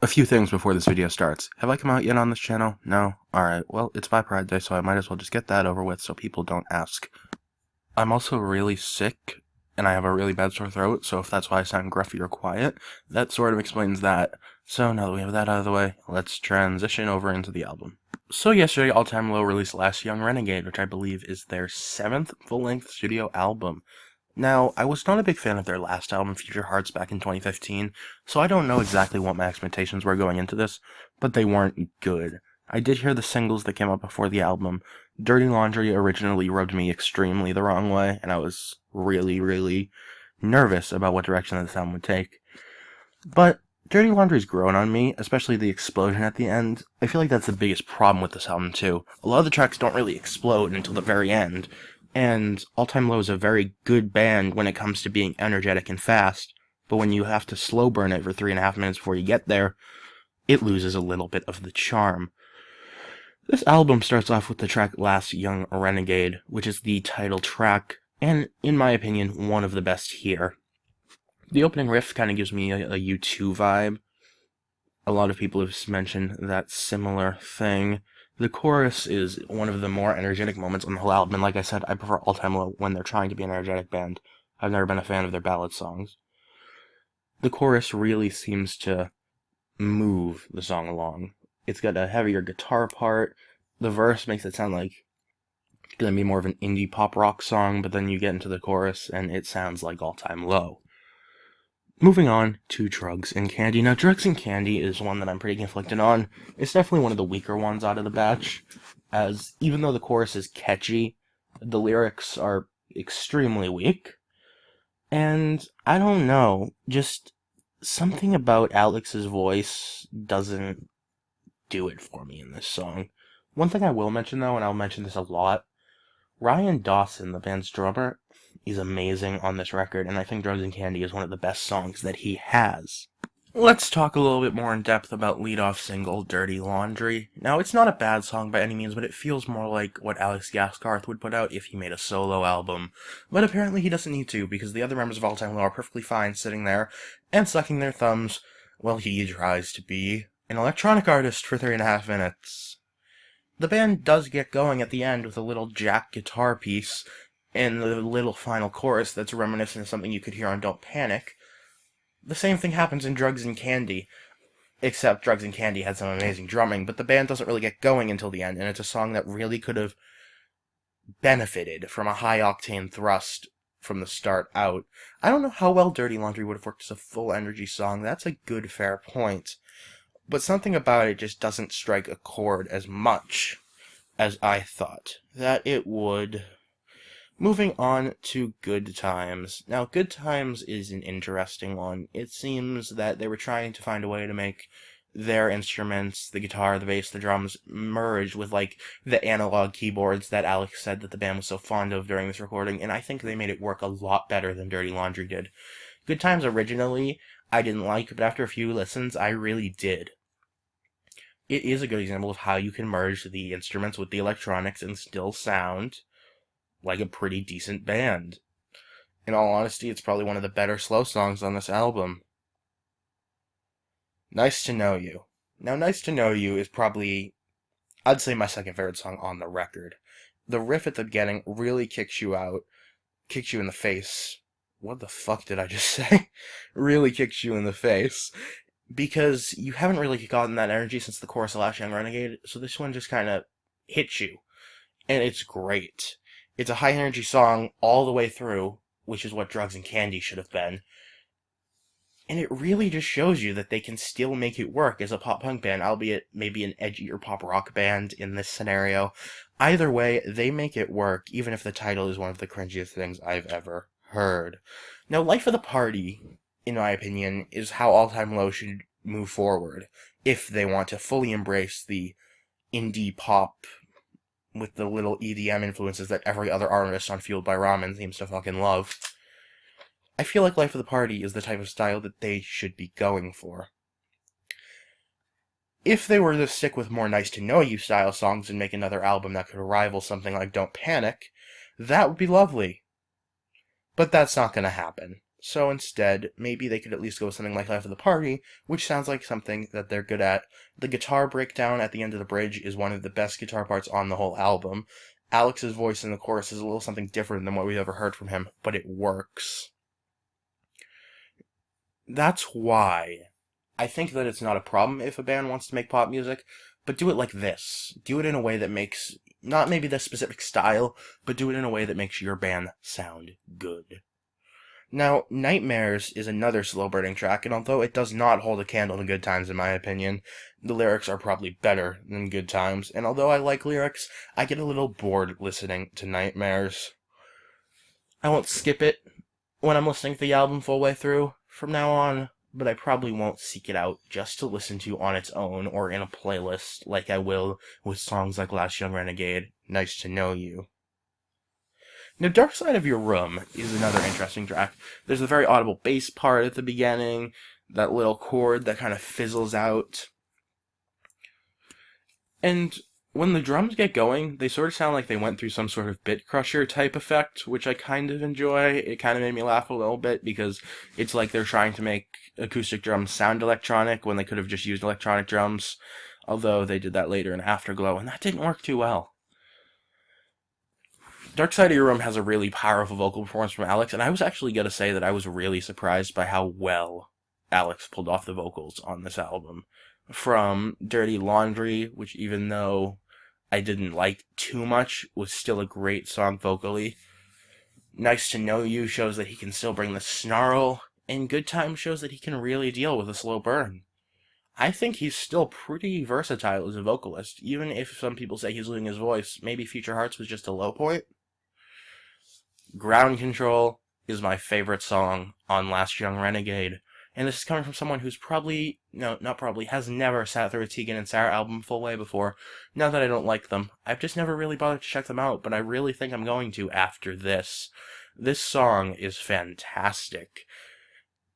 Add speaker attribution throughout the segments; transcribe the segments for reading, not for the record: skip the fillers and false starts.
Speaker 1: A few things before this video starts. Have I come out yet on this channel? No? Alright, well, it's by Pride Day, so I might as well just get that over with so people don't ask. I'm also really sick, and I have a really bad sore throat, so if that's why I sound gruffy or quiet, that sort of explains that. So now that we have that out of the way, let's transition over into the album. So yesterday, All Time Low released Last Young Renegade, which I believe is their 7th full-length studio album. Now, I was not a big fan of their last album, Future Hearts, back in 2015, so I don't know exactly what my expectations were going into this, but they weren't good. I did hear the singles that came out before the album. Dirty Laundry originally rubbed me extremely the wrong way, and I was really nervous about what direction this album would take. But Dirty Laundry's grown on me, especially the explosion at the end. I feel like that's the biggest problem with this album, too. A lot of the tracks don't really explode until the very end, and All Time Low is a very good band when it comes to being energetic and fast, but when you have to slow burn it for 3.5 minutes before you get there, it loses a little bit of the charm. This album starts off with the track Last Young Renegade, which is the title track, and in my opinion, one of the best here. The opening riff kind of gives me a U2 vibe. A lot of people have mentioned that similar thing. The chorus is one of the more energetic moments on the whole album, and like I said, I prefer All Time Low when they're trying to be an energetic band. I've never been a fan of their ballad songs. The chorus really seems to move the song along. It's got a heavier guitar part. The verse makes it sound like it's going to be more of an indie pop rock song, but then you get into the chorus and it sounds like All Time Low. Moving on to Drugs and Candy. Now, Drugs and Candy is one that I'm pretty conflicted on. It's definitely one of the weaker ones out of the batch, as even though the chorus is catchy, the lyrics are extremely weak. And I don't know, just something about Alex's voice doesn't do it for me in this song. One thing I will mention, though, and I'll mention this a lot, Ryan Dawson, the band's drummer, is amazing on this record, and I think Drugs and Candy is one of the best songs that he has. Let's talk a little bit more in depth about lead-off single, Dirty Laundry. Now, it's not a bad song by any means, but it feels more like what Alex Gaskarth would put out if he made a solo album. But apparently he doesn't need to, because the other members of All Time Low are perfectly fine sitting there and sucking their thumbs while he tries to be an electronic artist for 3.5 minutes. The band does get going at the end with a little jack guitar piece and the little final chorus that's reminiscent of something you could hear on Don't Panic. The same thing happens in Drugs and Candy, except Drugs and Candy had some amazing drumming, but the band doesn't really get going until the end, and it's a song that really could have benefited from a high-octane thrust from the start out. I don't know how well Dirty Laundry would have worked as a full-energy song. That's a good, fair point. But something about it just doesn't strike a chord as much as I thought that it would. Moving on to Good Times. Now, Good Times is an interesting one. It seems that they were trying to find a way to make their instruments, the guitar, the bass, the drums, merge with, like, the analog keyboards that Alex said that the band was so fond of during this recording, and I think they made it work a lot better than Dirty Laundry did. Good Times originally, I didn't like, but after a few listens, I really did. It is a good example of how you can merge the instruments with the electronics and still sound like a pretty decent band. In all honesty, it's probably one of the better slow songs on this album. Nice to Know You. Now, Nice to Know You is probably, I'd say, my second favorite song on the record. The riff at the beginning really kicks you in the face. What the fuck did I just say? Really kicks you in the face. Because you haven't really gotten that energy since the chorus of Last Young Renegade, so this one just kind of hits you. And it's great. It's a high-energy song all the way through, which is what Drugs and Candy should have been. And it really just shows you that they can still make it work as a pop-punk band, albeit maybe an edgier pop-rock band in this scenario. Either way, they make it work, even if the title is one of the cringiest things I've ever heard. Now, Life of the Party, in my opinion, is how All Time Low should move forward, if they want to fully embrace the indie pop with the little EDM influences that every other artist on Fueled by Ramen seems to fucking love. I feel like Life of the Party is the type of style that they should be going for. If they were to stick with more Nice to Know You style songs and make another album that could rival something like Don't Panic, that would be lovely. But that's not going to happen. So instead, maybe they could at least go with something like Life of the Party, which sounds like something that they're good at. The guitar breakdown at the end of the bridge is one of the best guitar parts on the whole album. Alex's voice in the chorus is a little something different than what we've ever heard from him, but it works. That's why I think that it's not a problem if a band wants to make pop music, but do it like this. Do it in a way that makes, not maybe the specific style, but do it in a way that makes your band sound good. Now, Nightmares is another slow burning track, and although it does not hold a candle to Good Times in my opinion, the lyrics are probably better than Good Times, and although I like lyrics, I get a little bored listening to Nightmares. I won't skip it when I'm listening to the album full way through from now on, but I probably won't seek it out just to listen to on its own or in a playlist like I will with songs like Last Young Renegade, Nice to Know You. Now, Dark Side of Your Room is another interesting track. There's a very audible bass part at the beginning, that little chord that kind of fizzles out. And when the drums get going, they sort of sound like they went through some sort of bit crusher type effect, which I kind of enjoy. It kind of made me laugh a little bit because it's like they're trying to make acoustic drums sound electronic when they could have just used electronic drums, although they did that later in Afterglow, and that didn't work too well. Dark Side of Your Room has a really powerful vocal performance from Alex, and I was actually going to say that I was really surprised by how well Alex pulled off the vocals on this album. From Dirty Laundry, which even though I didn't like too much, was still a great song vocally. Nice to Know You shows that he can still bring the snarl, and Good Time shows that he can really deal with a slow burn. I think he's still pretty versatile as a vocalist, even if some people say he's losing his voice. Maybe Future Hearts was just a low point. Ground Control is my favorite song on Last Young Renegade, and this is coming from someone who's has never sat through a Tegan and Sara album full way before. Not that I don't like them, I've just never really bothered to check them out, but I really think I'm going to after this. This song is fantastic.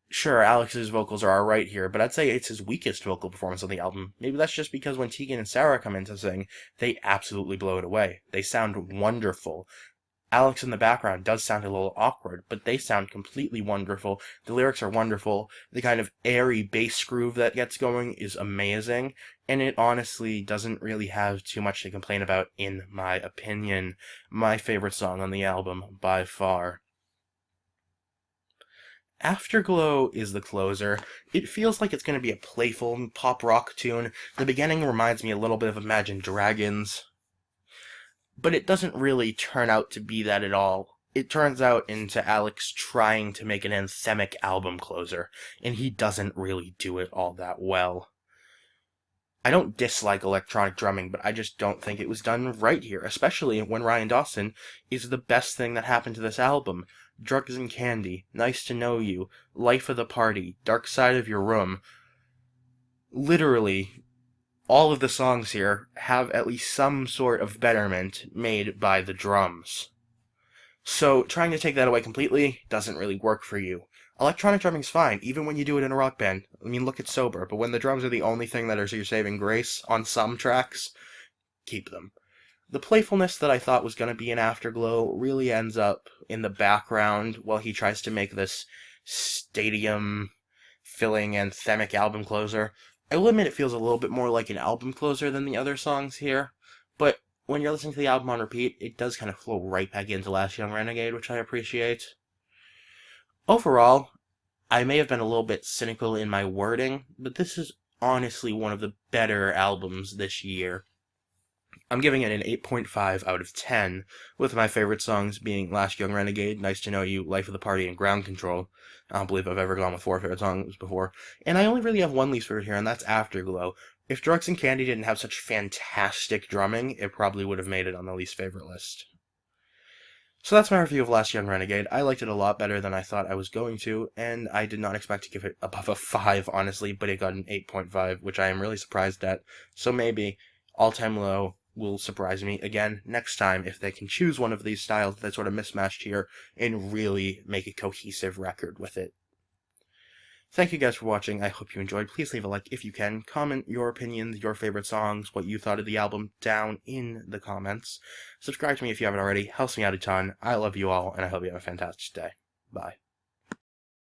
Speaker 1: Sure, Alex's vocals are alright here, but I'd say it's his weakest vocal performance on the album. Maybe that's just because when Tegan and Sara come in to sing, they absolutely blow it away. They sound wonderful. Alex in the background does sound a little awkward, but they sound completely wonderful. The lyrics are wonderful. The kind of airy bass groove that gets going is amazing, and it honestly doesn't really have too much to complain about, in my opinion. My favorite song on the album, by far. Afterglow is the closer. It feels like it's going to be a playful pop rock tune. The beginning reminds me a little bit of Imagine Dragons, but it doesn't really turn out to be that at all. It turns out into Alex trying to make an anthemic album closer, and he doesn't really do it all that well. I don't dislike electronic drumming, but I just don't think it was done right here, especially when Ryan Dawson is the best thing that happened to this album. Drugs and Candy, Nice to Know You, Life of the Party, Dark Side of Your Room. Literally, all of the songs here have at least some sort of betterment made by the drums. So trying to take that away completely doesn't really work for you. Electronic drumming's fine, even when you do it in a rock band. I mean, look at Sober, but when the drums are the only thing that are your saving grace on some tracks, keep them. The playfulness that I thought was going to be an Afterglow really ends up in the background while he tries to make this stadium-filling anthemic album closer. I will admit it feels a little bit more like an album closer than the other songs here, but when you're listening to the album on repeat, it does kind of flow right back into Last Young Renegade, which I appreciate. Overall, I may have been a little bit cynical in my wording, but this is honestly one of the better albums this year. I'm giving it an 8.5 out of 10, with my favorite songs being Last Young Renegade, Nice to Know You, Life of the Party, and Ground Control. I don't believe I've ever gone with 4 favorite songs before. And I only really have one least favorite here, and that's Afterglow. If Drugs and Candy didn't have such fantastic drumming, it probably would have made it on the least favorite list. So that's my review of Last Young Renegade. I liked it a lot better than I thought I was going to, and I did not expect to give it above a 5, honestly, but it got an 8.5, which I am really surprised at. So maybe All Time Low will surprise me again next time if they can choose one of these styles that's sort of mismatched here and really make a cohesive record with it. Thank you guys for watching. I hope you enjoyed. Please leave a like if you can. Comment your opinions, your favorite songs, what you thought of the album down in the comments. Subscribe to me if you haven't already. Helps me out a ton. I love you all, and I hope you have a fantastic day. Bye.